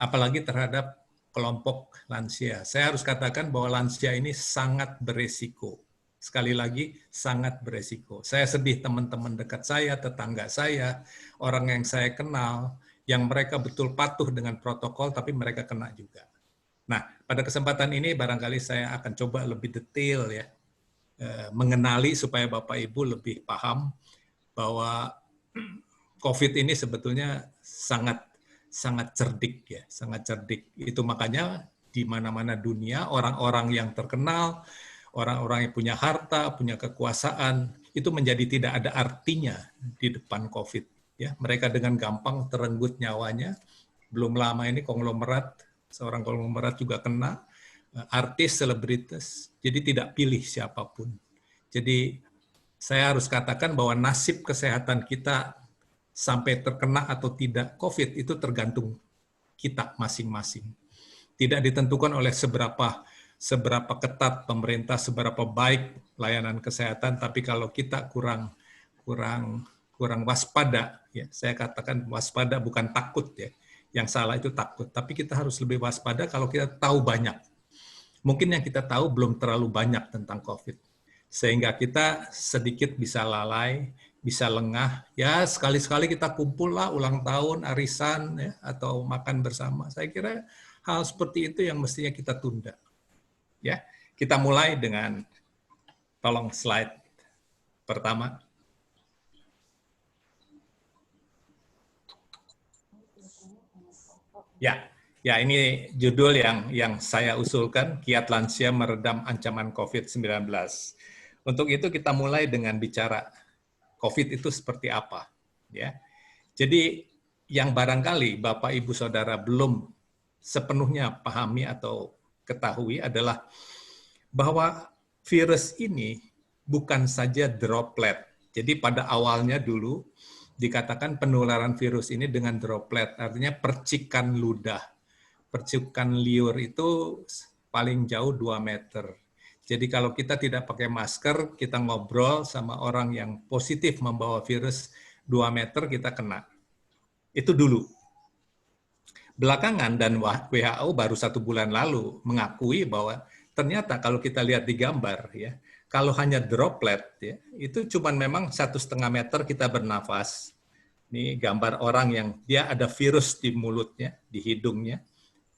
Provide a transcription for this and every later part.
apalagi terhadap kelompok lansia. Saya harus katakan bahwa lansia ini sangat beresiko. Sekali lagi, sangat beresiko. Saya sedih teman-teman dekat saya, tetangga saya, orang yang saya kenal, yang mereka betul patuh dengan protokol, tapi mereka kena juga. Nah, pada kesempatan ini barangkali saya akan coba lebih detail ya, mengenali supaya Bapak Ibu lebih paham bahwa COVID ini sebetulnya sangat cerdik ya, sangat cerdik. Itu makanya di mana-mana dunia orang-orang yang terkenal, orang-orang yang punya harta, punya kekuasaan, itu menjadi tidak ada artinya di depan COVID. Ya, mereka dengan gampang terenggut nyawanya. Belum lama ini konglomerat, seorang konglomerat juga kena, artis, selebritis, jadi tidak pilih siapapun. Jadi saya harus katakan bahwa nasib kesehatan kita sampai terkena atau tidak COVID itu tergantung kita masing-masing. Tidak ditentukan oleh seberapa ketat pemerintah, seberapa baik layanan kesehatan, tapi kalau kita kurang waspada, ya saya katakan waspada bukan takut ya. Yang salah itu takut, tapi kita harus lebih waspada kalau kita tahu banyak. Mungkin yang kita tahu belum terlalu banyak tentang COVID. Sehingga kita sedikit bisa lalai, bisa lengah. Ya, sekali-sekali kita kumpul lah ulang tahun, arisan, ya, atau makan bersama. Saya kira hal seperti itu yang mestinya kita tunda. Ya, kita mulai dengan, tolong slide pertama. Ya, ini judul yang saya usulkan, Kiat Lansia Meredam Ancaman COVID-19. Untuk itu kita mulai dengan bicara COVID itu seperti apa. Ya, jadi yang barangkali Bapak Ibu Saudara belum sepenuhnya pahami atau ketahui adalah bahwa virus ini bukan saja droplet. Jadi pada awalnya dulu dikatakan penularan virus ini dengan droplet, artinya percikan ludah. Percikan liur itu paling jauh 2 meter. Jadi kalau kita tidak pakai masker, kita ngobrol sama orang yang positif membawa virus 2 meter, kita kena. Itu dulu. Belakangan dan WHO baru 1 bulan lalu mengakui bahwa ternyata kalau kita lihat di gambar, ya, kalau hanya droplet, ya, itu cuma memang 1,5 meter kita bernafas. Ini gambar orang yang dia ada virus di mulutnya, di hidungnya.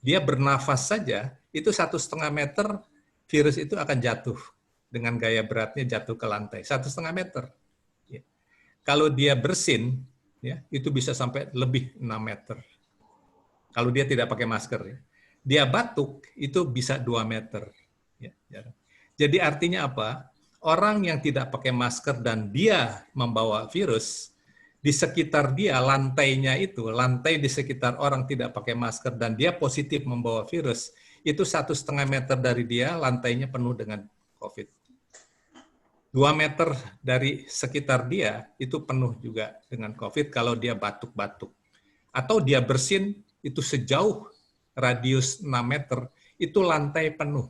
Dia bernafas saja, itu 1,5 meter virus itu akan jatuh dengan gaya beratnya jatuh ke lantai. 1,5 meter. Ya. Kalau dia bersin, ya, itu bisa sampai lebih 6 meter. Kalau dia tidak pakai masker. Ya. Dia batuk, itu bisa 2 meter. Ya. Jadi artinya apa? Orang yang tidak pakai masker dan dia membawa virus, di sekitar dia, lantainya itu, lantai di sekitar orang tidak pakai masker dan dia positif membawa virus, itu 1,5 meter dari dia, lantainya penuh dengan COVID. 2 meter dari sekitar dia, itu penuh juga dengan COVID kalau dia batuk-batuk. Atau dia bersin, itu sejauh radius 6 meter, itu lantai penuh.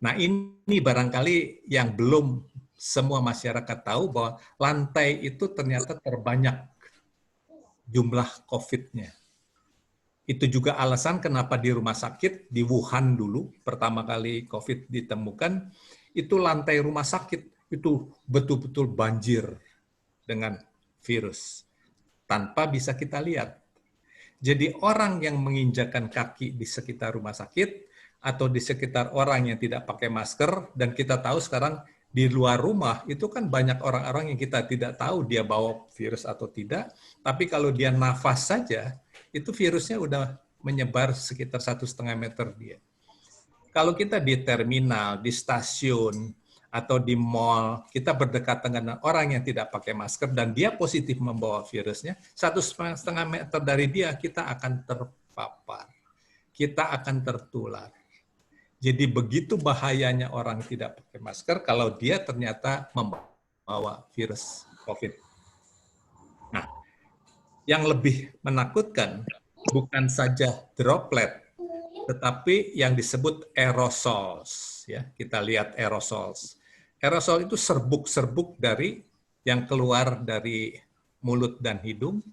Nah ini barangkali yang belum semua masyarakat tahu bahwa lantai itu ternyata terbanyak jumlah COVID-nya. Itu juga alasan kenapa di rumah sakit, di Wuhan dulu, pertama kali COVID ditemukan, itu lantai rumah sakit, itu betul-betul banjir dengan virus. Tanpa bisa kita lihat. Jadi orang yang menginjakan kaki di sekitar rumah sakit, atau di sekitar orang yang tidak pakai masker, dan kita tahu sekarang di luar rumah itu kan banyak orang-orang yang kita tidak tahu dia bawa virus atau tidak, tapi kalau dia nafas saja, itu virusnya udah menyebar sekitar 1,5 meter dia. Kalau kita di terminal, di stasiun, atau di mall, kita berdekatan dengan orang yang tidak pakai masker dan dia positif membawa virusnya, 1,5 meter dari dia kita akan terpapar, kita akan tertular. Jadi begitu bahayanya orang tidak pakai masker kalau dia ternyata membawa virus COVID. Nah, yang lebih menakutkan bukan saja droplet, tetapi yang disebut aerosols. Ya, kita lihat aerosols. Aerosol itu serbuk-serbuk dari yang keluar dari mulut dan hidung.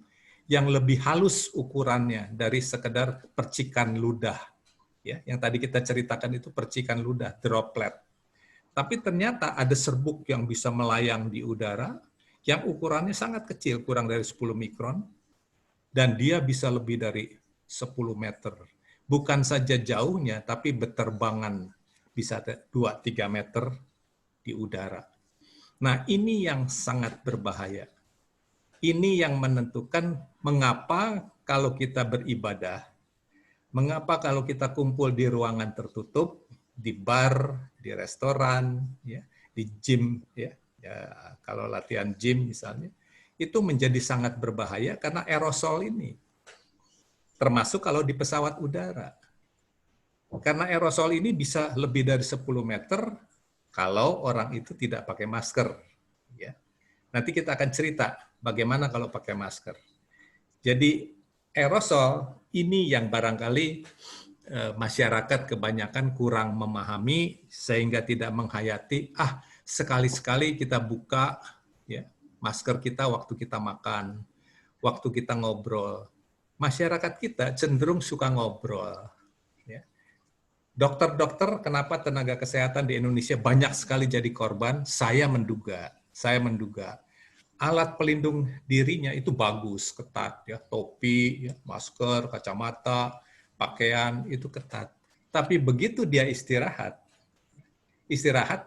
yang lebih halus ukurannya dari sekedar percikan ludah. Ya, yang tadi kita ceritakan itu percikan ludah, droplet. Tapi ternyata ada serbuk yang bisa melayang di udara, yang ukurannya sangat kecil, kurang dari 10 mikron, dan dia bisa lebih dari 10 meter. Bukan saja jauhnya, tapi berterbangan bisa 2-3 meter di udara. Nah, ini yang sangat berbahaya. Ini yang menentukan mengapa kalau kita beribadah, mengapa kalau kita kumpul di ruangan tertutup, di bar, di restoran, ya, di gym, ya, kalau latihan gym misalnya, itu menjadi sangat berbahaya karena aerosol ini, termasuk kalau di pesawat udara. Karena aerosol ini bisa lebih dari 10 meter kalau orang itu tidak pakai masker. Ya. Nanti kita akan cerita bagaimana kalau pakai masker. Jadi aerosol ini yang barangkali masyarakat kebanyakan kurang memahami sehingga tidak menghayati, sekali-sekali kita buka ya masker kita waktu kita makan, waktu kita ngobrol. Masyarakat kita cenderung suka ngobrol. Ya. Dokter-dokter, kenapa tenaga kesehatan di Indonesia banyak sekali jadi korban? Saya menduga alat pelindung dirinya itu bagus, ketat, ya, topi, ya, masker, kacamata, pakaian itu ketat. Tapi begitu dia istirahat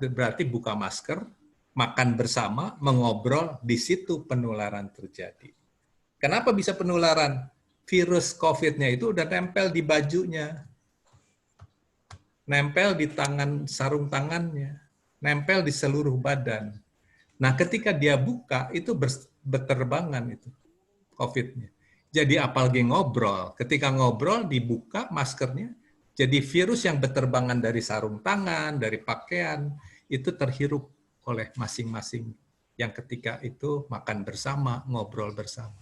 berarti buka masker, makan bersama, mengobrol, di situ penularan terjadi. Kenapa bisa penularan? Virus COVID-nya itu udah nempel di bajunya, nempel di tangan, sarung tangannya, nempel di seluruh badan. Nah, ketika dia buka, itu berterbangan itu COVID-nya. Jadi apalagi ngobrol. Ketika ngobrol, dibuka maskernya, jadi virus yang berterbangan dari sarung tangan, dari pakaian, itu terhirup oleh masing-masing yang ketika itu makan bersama, ngobrol bersama.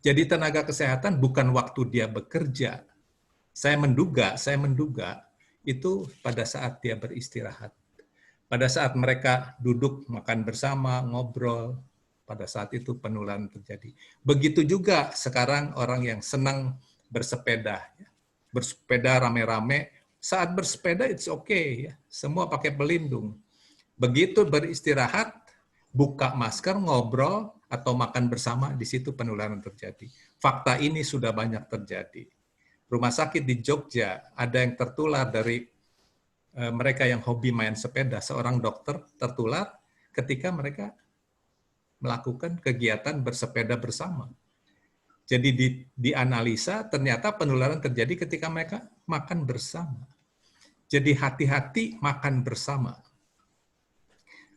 Jadi tenaga kesehatan bukan waktu dia bekerja. Saya menduga itu pada saat dia beristirahat. Pada saat mereka duduk makan bersama, ngobrol, pada saat itu penularan terjadi. Begitu juga sekarang orang yang senang bersepeda. Bersepeda rame-rame, saat bersepeda it's okay, ya. Semua pakai pelindung. Begitu beristirahat, buka masker, ngobrol, atau makan bersama, di situ penularan terjadi. Fakta ini sudah banyak terjadi. Rumah sakit di Jogja ada yang tertular dari mereka yang hobi main sepeda, seorang dokter tertular ketika mereka melakukan kegiatan bersepeda bersama. Jadi dianalisa ternyata penularan terjadi ketika mereka makan bersama. Jadi hati-hati makan bersama.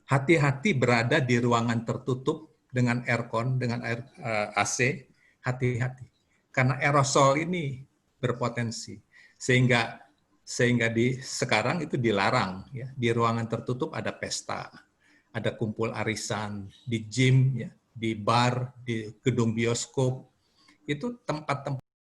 Hati-hati berada di ruangan tertutup dengan aircon, dengan AC, hati-hati. Karena aerosol ini berpotensi. Sehingga sekarang itu dilarang, ya. Di ruangan tertutup ada pesta, ada kumpul arisan, di gym, ya, di bar, di gedung bioskop, itu tempat-tempat